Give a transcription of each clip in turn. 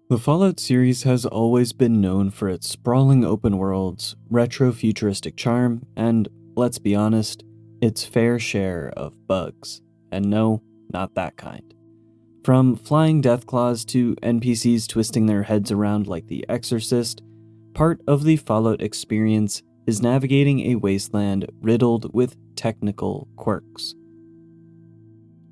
The Fallout series has always been known for its sprawling open worlds, retro-futuristic charm, and, let's be honest, its fair share of bugs. And no, not that kind. From flying deathclaws to NPCs twisting their heads around like The Exorcist, part of the Fallout experience is navigating a wasteland riddled with technical quirks.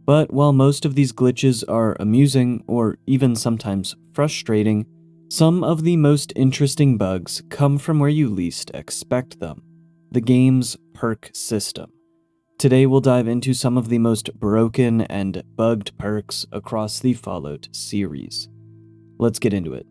But while most of these glitches are amusing, or even sometimes frustrating, some of the most interesting bugs come from where you least expect them: the game's perk system. Today we'll dive into some of the most broken and bugged perks across the Fallout series. Let's get into it.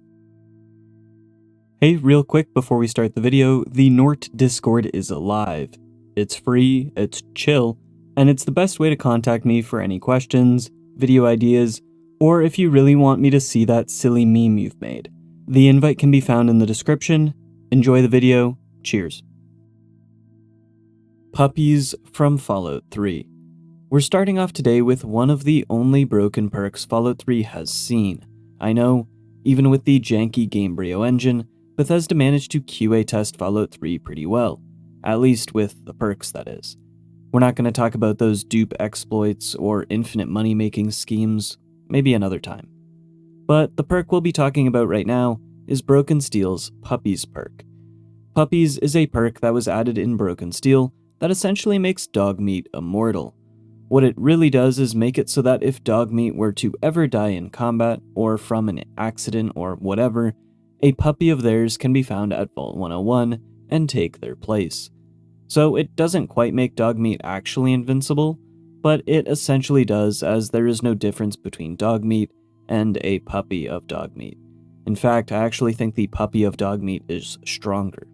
Hey, real quick before we start the video, the Nort Discord is alive. It's free, it's chill, and it's the best way to contact me for any questions, video ideas, or if you really want me to see that silly meme you've made. The invite can be found in the description. Enjoy the video. Cheers. Puppies from Fallout 3. We're starting off today with one of the only broken perks Fallout 3 has seen. I know, even with the janky Gamebryo engine, Bethesda managed to QA test Fallout 3 pretty well. At least with the perks, that is. We're not going to talk about those dupe exploits or infinite money-making schemes, maybe another time. But the perk we'll be talking about right now is Broken Steel's Puppies perk. Puppies is a perk that was added in Broken Steel that essentially makes dog meat immortal. What it really does is make it so that if dog meat were to ever die in combat, or from an accident or whatever, a puppy of theirs can be found at Vault 101 and take their place. So it doesn't quite make dog meat actually invincible, but it essentially does, as there is no difference between dog meat and a puppy of dog meat. In fact, I actually think the puppy of dog meat is stronger.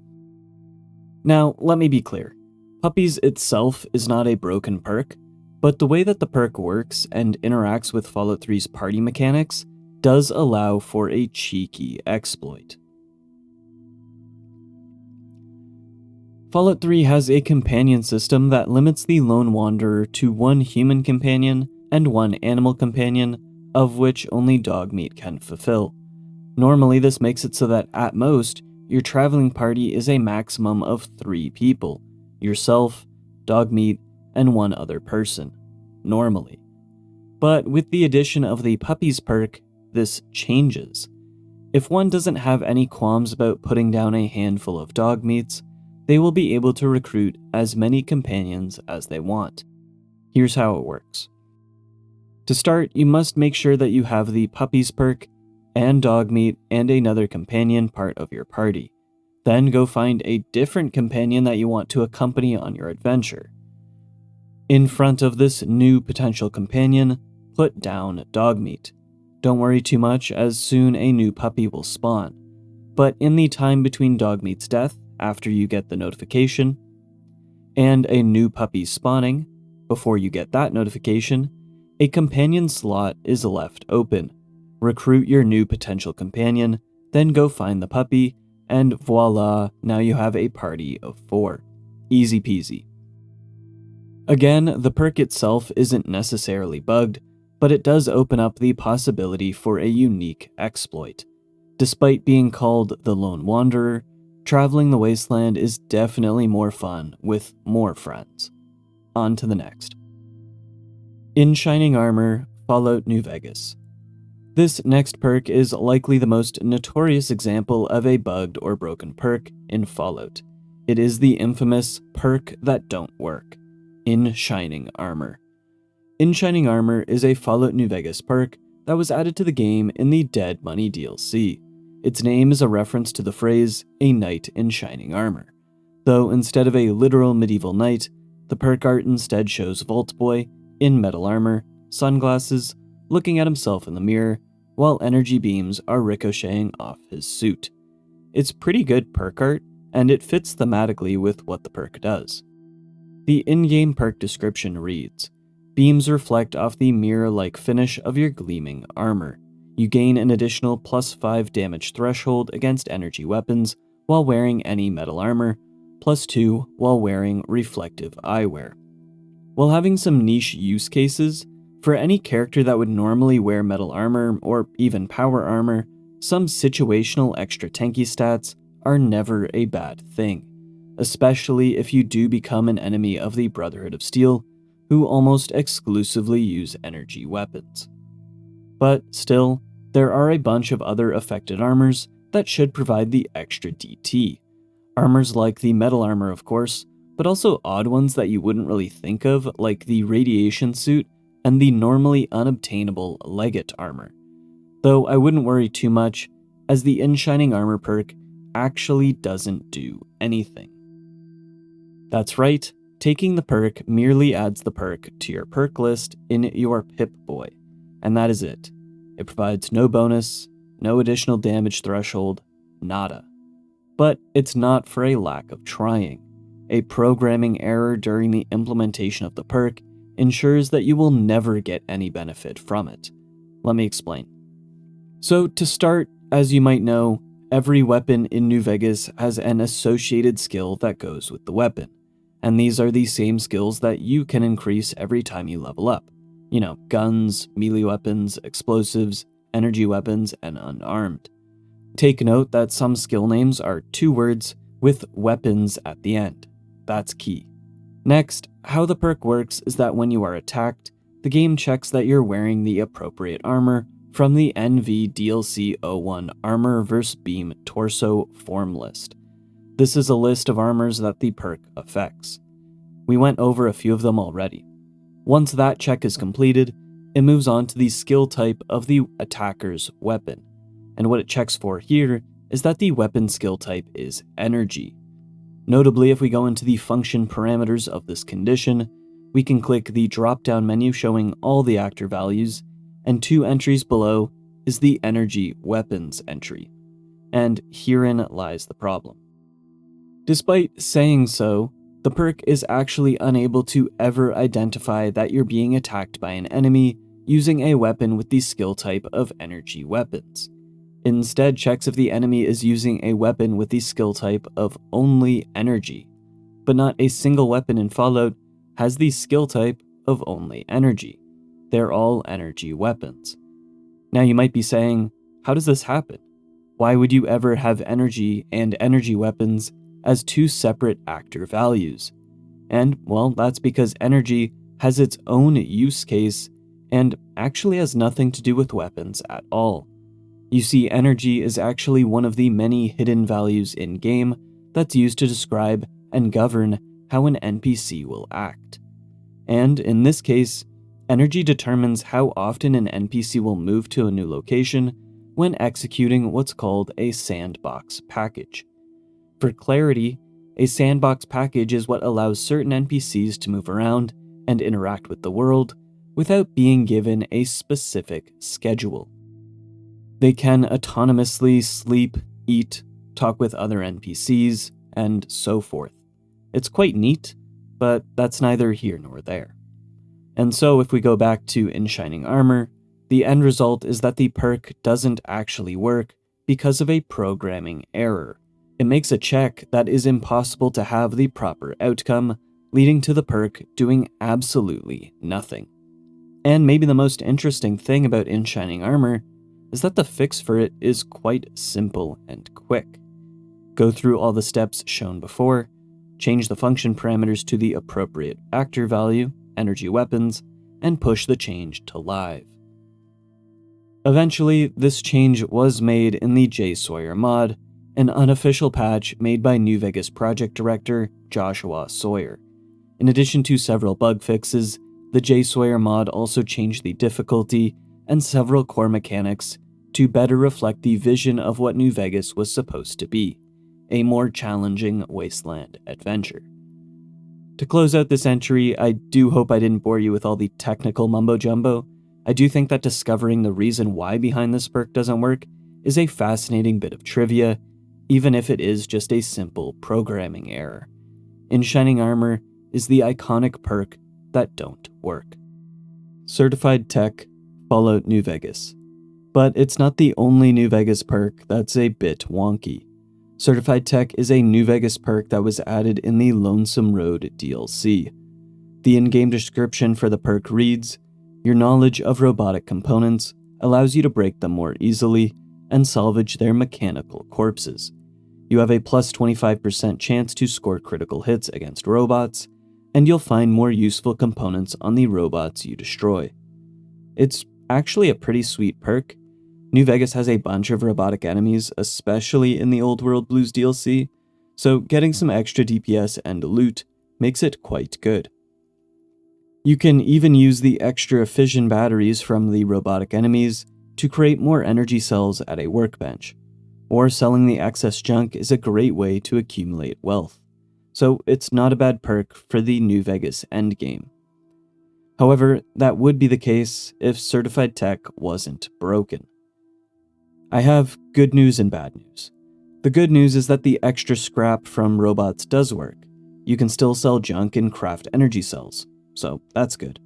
Now, let me be clear. Puppies itself is not a broken perk, but the way that the perk works and interacts with Fallout 3's party mechanics does allow for a cheeky exploit. Fallout 3 has a companion system that limits the lone wanderer to one human companion and one animal companion, of which only dog meat can fulfill. Normally this makes it so that at most, your traveling party is a maximum of 3 people: yourself, dog meat, and one other person. Normally. But with the addition of the Puppies perk, this changes. If one doesn't have any qualms about putting down a handful of dog meats, they will be able to recruit as many companions as they want. Here's how it works. To start, you must make sure that you have the Puppies perk and dog meat and another companion part of your party. Then go find a different companion that you want to accompany on your adventure. In front of this new potential companion, put down dog meat. Don't worry too much, as soon a new puppy will spawn. But in the time between dog meat's death, after you get the notification, and a new puppy spawning, before you get that notification, a companion slot is left open. Recruit your new potential companion, then go find the puppy, and voila, now you have a party of 4. Easy peasy. Again, the perk itself isn't necessarily bugged, but it does open up the possibility for a unique exploit. Despite being called the Lone Wanderer, traveling the wasteland is definitely more fun with more friends. On to the next. In Shining Armor, Fallout New Vegas. This next perk is likely the most notorious example of a bugged or broken perk in Fallout. It is the infamous perk that don't work. In Shining Armor. In Shining Armor is a Fallout New Vegas perk that was added to the game in the Dead Money DLC. Its name is a reference to the phrase, a knight in shining armor. Though instead of a literal medieval knight, the perk art instead shows Vault Boy in metal armor, sunglasses, looking at himself in the mirror, while energy beams are ricocheting off his suit. It's pretty good perk art, and it fits thematically with what the perk does. The in-game perk description reads, "Beams reflect off the mirror-like finish of your gleaming armor. You gain an additional +5 damage threshold against energy weapons while wearing any metal armor, +2 while wearing reflective eyewear." While having some niche use cases, for any character that would normally wear metal armor or even power armor, some situational extra tanky stats are never a bad thing, especially if you do become an enemy of the Brotherhood of Steel, who almost exclusively use energy weapons. But still, there are a bunch of other affected armors that should provide the extra DT. Armors like the metal armor, of course, but also odd ones that you wouldn't really think of, like the radiation suit and the normally unobtainable legate armor. Though I wouldn't worry too much, as the In-Shining Armor perk actually doesn't do anything. That's right, taking the perk merely adds the perk to your perk list in your Pip-Boy, and that is it. It provides no bonus, no additional damage threshold, nada. But it's not for a lack of trying. A programming error during the implementation of the perk ensures that you will never get any benefit from it. Let me explain. So to start, as you might know, every weapon in New Vegas has an associated skill that goes with the weapon, and these are the same skills that you can increase every time you level up. You know, guns, melee weapons, explosives, energy weapons, and unarmed. Take note that some skill names are 2 words with weapons at the end. That's key. Next, how the perk works is that when you are attacked, the game checks that you're wearing the appropriate armor from the NV DLC 01 Armor vs. Beam Torso Form list. This is a list of armors that the perk affects. We went over a few of them already. Once that check is completed, it moves on to the skill type of the attacker's weapon. And what it checks for here is that the weapon skill type is energy. Notably, if we go into the function parameters of this condition, we can click the drop-down menu showing all the actor values, and 2 entries below is the energy weapons entry. And herein lies the problem. Despite saying so, the perk is actually unable to ever identify that you're being attacked by an enemy using a weapon with the skill type of energy weapons. Instead, checks if the enemy is using a weapon with the skill type of only energy, but not a single weapon in Fallout has the skill type of only energy. They're all energy weapons. Now you might be saying, how does this happen? Why would you ever have energy and energy weapons as 2 separate actor values? And, well, that's because energy has its own use case and actually has nothing to do with weapons at all. You see, energy is actually one of the many hidden values in-game that's used to describe and govern how an NPC will act. And in this case, energy determines how often an NPC will move to a new location when executing what's called a sandbox package. For clarity, a sandbox package is what allows certain NPCs to move around and interact with the world without being given a specific schedule. They can autonomously sleep, eat, talk with other NPCs, and so forth. It's quite neat, but that's neither here nor there. And so if we go back to In-Shining Armor, the end result is that the perk doesn't actually work because of a programming error. It makes a check that is impossible to have the proper outcome, leading to the perk doing absolutely nothing. And maybe the most interesting thing about In-Shining Armor is that the fix for it is quite simple and quick. Go through all the steps shown before, change the function parameters to the appropriate actor value, energy weapons, and push the change to live. Eventually, this change was made in the J. Sawyer mod, an unofficial patch made by New Vegas project director Joshua Sawyer. In addition to several bug fixes, the J. Sawyer mod also changed the difficulty and several core mechanics to better reflect the vision of what New Vegas was supposed to be, a more challenging wasteland adventure. To close out this entry, I do hope I didn't bore you with all the technical mumbo-jumbo. I do think that discovering the reason why behind this perk doesn't work is a fascinating bit of trivia, even if it is just a simple programming error. In-Shining Armor is the iconic perk that don't work. Certified Tech, Fallout New Vegas. But it's not the only New Vegas perk that's a bit wonky. Certified Tech is a New Vegas perk that was added in the Lonesome Road DLC. The in-game description for the perk reads, "Your knowledge of robotic components allows you to break them more easily and salvage their mechanical corpses. You have a plus 25% chance to score critical hits against robots, and you'll find more useful components on the robots you destroy. It's actually a pretty sweet perk. New Vegas has a bunch of robotic enemies, especially in the Old World Blues DLC, so getting some extra DPS and loot makes it quite good. You can even use the extra fission batteries from the robotic enemies to create more energy cells at a workbench, or selling the excess junk is a great way to accumulate wealth, so it's not a bad perk for the New Vegas endgame. However, that would be the case if certified tech wasn't broken. I have good news and bad news. The good news is that the extra scrap from robots does work. You can still sell junk and craft energy cells, so that's good.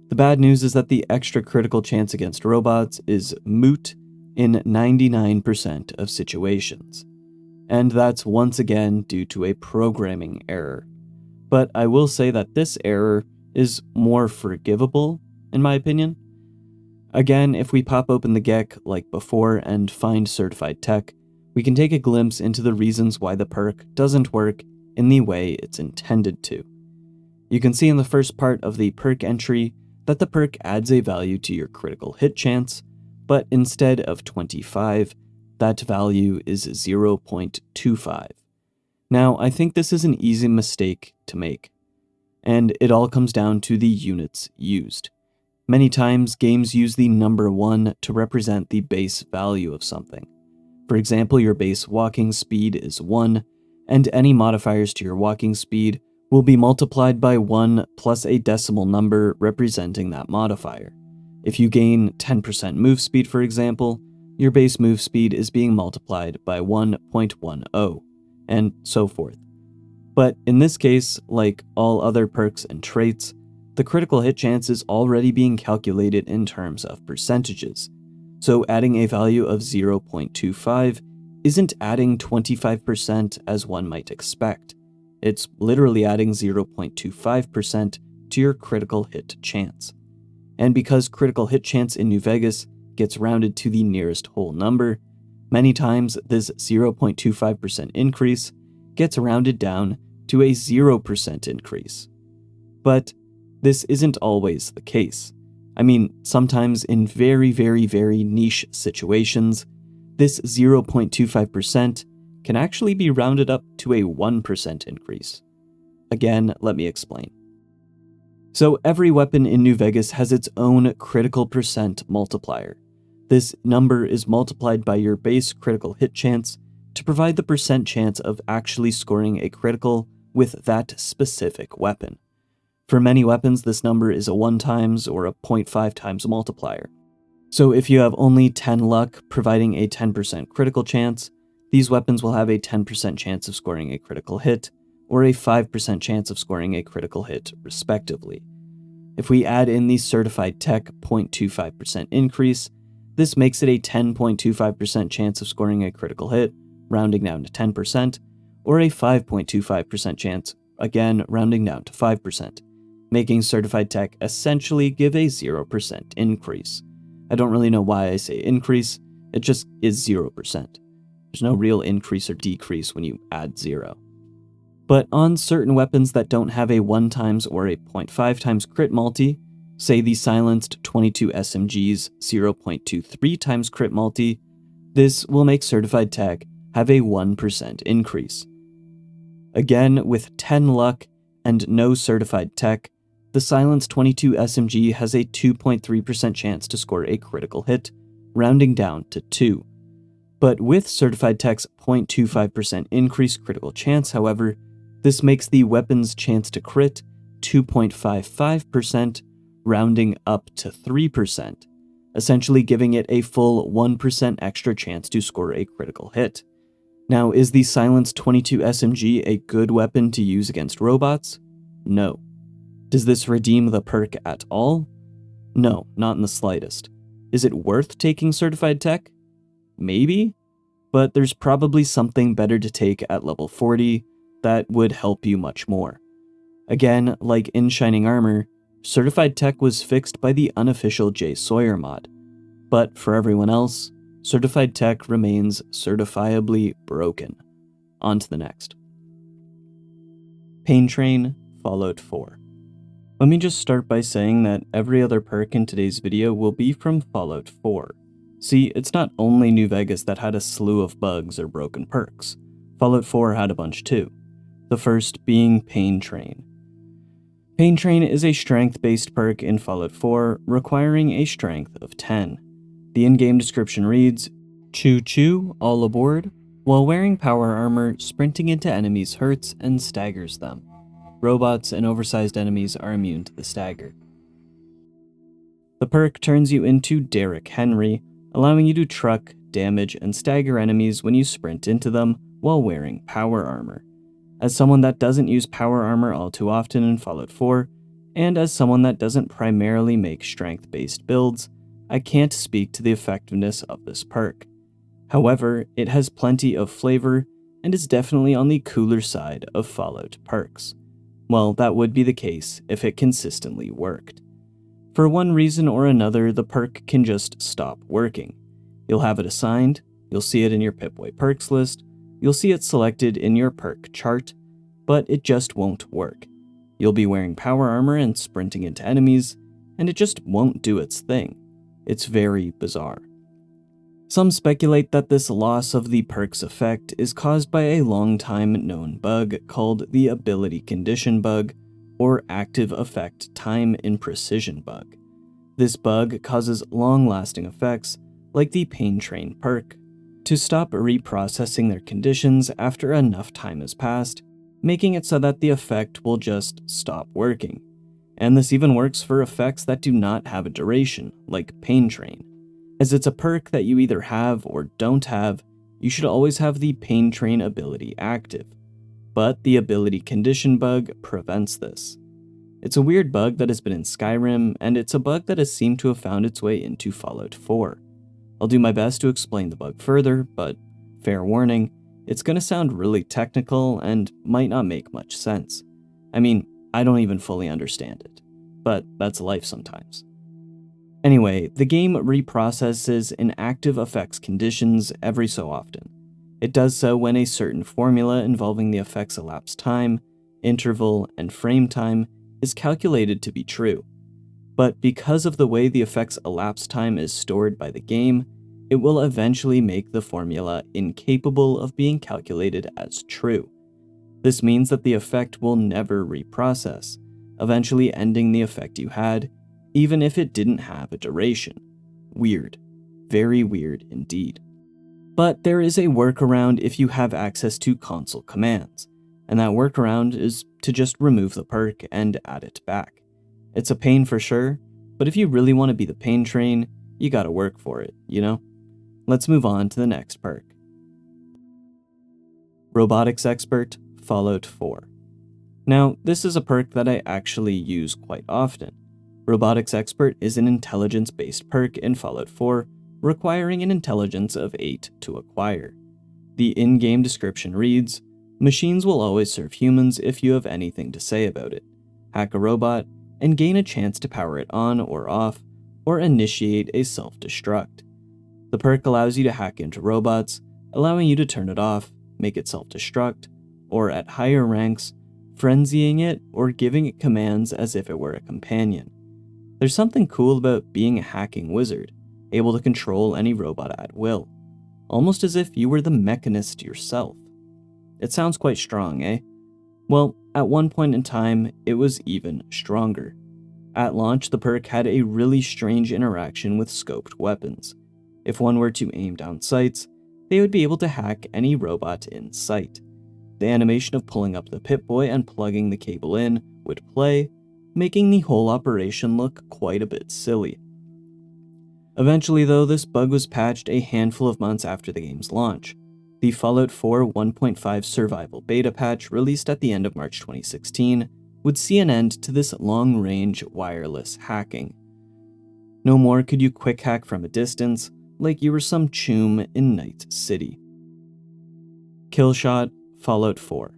The bad news is that the extra critical chance against robots is moot in 99% of situations, and that's once again due to a programming error. But I will say that this error is more forgivable, in my opinion. Again, if we pop open the GEC like before and find certified tech, we can take a glimpse into the reasons why the perk doesn't work in the way it's intended to. You can see in the first part of the perk entry that the perk adds a value to your critical hit chance, but instead of 25, that value is 0.25. Now, I think this is an easy mistake to make, and it all comes down to the units used. Many times, games use the number 1 to represent the base value of something. For example, your base walking speed is 1, and any modifiers to your walking speed will be multiplied by 1 plus a decimal number representing that modifier. If you gain 10% move speed, for example, your base move speed is being multiplied by 1.10, and so forth. But in this case, like all other perks and traits, the critical hit chance is already being calculated in terms of percentages. So adding a value of 0.25 isn't adding 25% as one might expect. It's literally adding 0.25% to your critical hit chance. And because critical hit chance in New Vegas gets rounded to the nearest whole number, many times this 0.25% increase gets rounded down to a 0% increase. But this isn't always the case. I mean, sometimes in very, very, very niche situations, this 0.25% can actually be rounded up to a 1% increase. Again, let me explain. So every weapon in New Vegas has its own critical percent multiplier. This number is multiplied by your base critical hit chance to provide the percent chance of actually scoring a critical with that specific weapon. For many weapons, this number is a 1 times or a 0.5 times multiplier. So if you have only 10 luck providing a 10% critical chance, these weapons will have a 10% chance of scoring a critical hit, or a 5% chance of scoring a critical hit, respectively. If we add in the certified tech 0.25% increase, this makes it a 10.25% chance of scoring a critical hit, rounding down to 10%, or a 5.25% chance, again rounding down to 5%, making certified tech essentially give a 0% increase. I don't really know why I say increase, it just is 0%. There's no real increase or decrease when you add 0. But on certain weapons that don't have a 1 times or a 0.5 times crit multi, say the silenced 22 SMG's 0.23 times crit multi, this will make certified tech have a 1% increase. Again, with 10 luck and no certified tech, the silenced 22 SMG has a 2.3% chance to score a critical hit, rounding down to 2. But with certified tech's 0.25% increased critical chance, however, this makes the weapon's chance to crit 2.55%, rounding up to 3%, essentially giving it a full 1% extra chance to score a critical hit. Now, is the silenced 22 SMG a good weapon to use against robots? No. Does this redeem the perk at all? No, not in the slightest. Is it worth taking certified tech? Maybe, but there's probably something better to take at level 40 that would help you much more. Again, like in Shining Armor, certified tech was fixed by the unofficial Jay Sawyer mod, but for everyone else, certified tech remains certifiably broken. On to the next. Pain Train, Fallout 4. Let me just start by saying that every other perk in today's video will be from Fallout 4. See, it's not only New Vegas that had a slew of bugs or broken perks. Fallout 4 had a bunch too. The first being Pain Train. Pain Train is a strength-based perk in Fallout 4, requiring a strength of 10. The in-game description reads, "Choo choo, all aboard. While wearing power armor, sprinting into enemies hurts and staggers them. Robots and oversized enemies are immune to the stagger." The perk turns you into Derrick Henry, allowing you to truck, damage, and stagger enemies when you sprint into them while wearing power armor. As someone that doesn't use power armor all too often in Fallout 4, and as someone that doesn't primarily make strength-based builds, I can't speak to the effectiveness of this perk. However, it has plenty of flavor and is definitely on the cooler side of Fallout perks. Well, that would be the case if it consistently worked. For one reason or another, the perk can just stop working. You'll have it assigned, you'll see it in your Pip-Boy perks list, you'll see it selected in your perk chart, but it just won't work. You'll be wearing power armor and sprinting into enemies, and it just won't do its thing. It's very bizarre. Some speculate that this loss of the perk's effect is caused by a long-time known bug called the Ability Condition bug, or Active Effect Time in Precision bug. This bug causes long-lasting effects, like the Pain Train perk, to stop reprocessing their conditions after enough time has passed, making it so that the effect will just stop working. And this even works for effects that do not have a duration, like Pain Train. As it's a perk that you either have or don't have, you should always have the Pain Train ability active. But the Ability Condition bug prevents this. It's a weird bug that has been in Skyrim, and it's a bug that has seemed to have found its way into Fallout 4. I'll do my best to explain the bug further, but fair warning, it's gonna sound really technical and might not make much sense. I mean, I don't even fully understand it, but that's life sometimes. Anyway, the game reprocesses inactive effects conditions every so often. It does so when a certain formula involving the effect's elapsed time, interval, and frame time is calculated to be true. But because of the way the effect's elapsed time is stored by the game, it will eventually make the formula incapable of being calculated as true. This means that the effect will never reprocess, eventually ending the effect you had, even if it didn't have a duration. Weird. Very weird indeed. But there is a workaround if you have access to console commands, and that workaround is to just remove the perk and add it back. It's a pain for sure, but if you really want to be the Pain Train, you gotta work for it, you know? Let's move on to the next perk. Robotics Expert, Fallout 4. Now, this is a perk that I actually use quite often. Robotics Expert is an intelligence-based perk in Fallout 4, requiring an intelligence of 8 to acquire. The in-game description reads, "Machines will always serve humans if you have anything to say about it. Hack a robot, and gain a chance to power it on or off, or initiate a self-destruct. The perk allows you to hack into robots, allowing you to turn it off, make it self-destruct, or at higher ranks, frenzying it or giving it commands as if it were a companion. There's something cool about being a hacking wizard, able to control any robot at will, almost as if you were the mechanist yourself. It sounds quite strong, eh? Well, at one point in time, it was even stronger. At launch, the perk had a really strange interaction with scoped weapons. If one were to aim down sights, they would be able to hack any robot in sight. The animation of pulling up the Pip-Boy and plugging the cable in would play, making the whole operation look quite a bit silly. Eventually though, this bug was patched a handful of months after the game's launch. The Fallout 4 1.5 Survival Beta patch, released at the end of March 2016, would see an end to this long-range wireless hacking. No more could you quick hack from a distance, like you were some choom in Night City. Killshot, Fallout 4.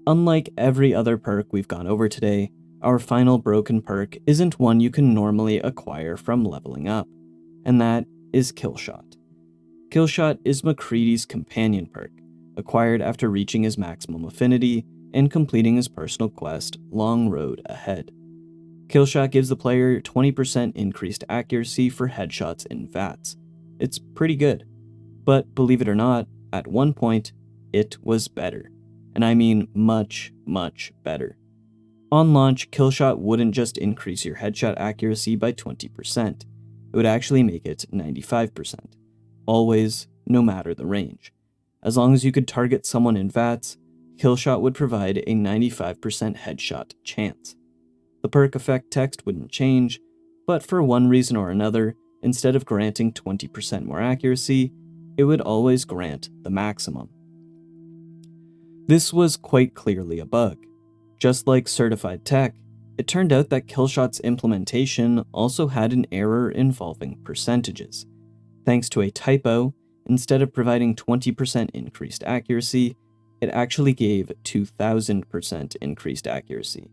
Unlike every other perk we've gone over today, our final broken perk isn't one you can normally acquire from leveling up, and that is Killshot. Killshot is MacCready's companion perk, acquired after reaching his maximum affinity and completing his personal quest, Long Road Ahead. Killshot gives the player 20% increased accuracy for headshots in VATS. It's pretty good, but believe it or not, at one point, it was better. And I mean much, much better. On launch, Killshot wouldn't just increase your headshot accuracy by 20%, it would actually make it 95%. Always, no matter the range. As long as you could target someone in VATS, Killshot would provide a 95% headshot chance. The perk effect text wouldn't change, but for one reason or another, instead of granting 20% more accuracy, it would always grant the maximum. This was quite clearly a bug. Just like certified tech, it turned out that Killshot's implementation also had an error involving percentages. Thanks to a typo, instead of providing 20% increased accuracy, it actually gave 2000% increased accuracy,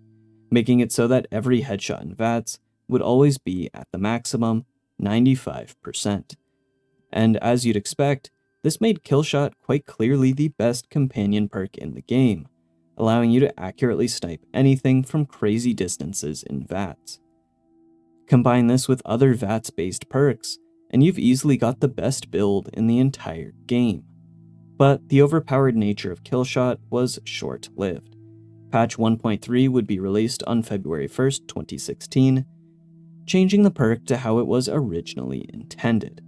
making it so that every headshot in VATS would always be at the maximum, 95%. And as you'd expect, this made Killshot quite clearly the best companion perk in the game, allowing you to accurately snipe anything from crazy distances in VATS. Combine this with other VATS-based perks, and you've easily got the best build in the entire game. But the overpowered nature of Killshot was short-lived. Patch 1.3 would be released on February 1st, 2016, changing the perk to how it was originally intended.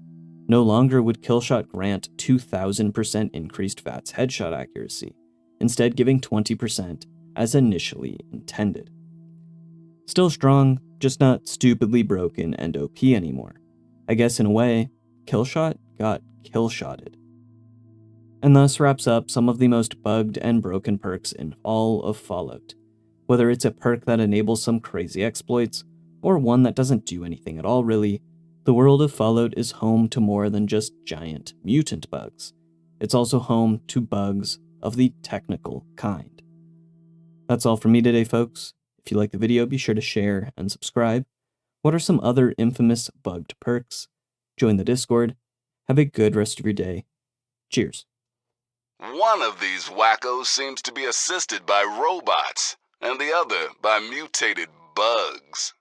No longer would Killshot grant 2000% increased VATS headshot accuracy, instead giving 20% as initially intended. Still strong, just not stupidly broken and OP anymore. I guess in a way, Killshot got killshotted. And thus wraps up some of the most bugged and broken perks in all of Fallout. Whether it's a perk that enables some crazy exploits, or one that doesn't do anything at all really, the world of Fallout is home to more than just giant mutant bugs. It's also home to bugs of the technical kind. That's all from me today, folks. If you like the video, be sure to share and subscribe. What are some other infamous bugged perks? Join the Discord. Have a good rest of your day. Cheers. One of these wackos seems to be assisted by robots, and the other by mutated bugs.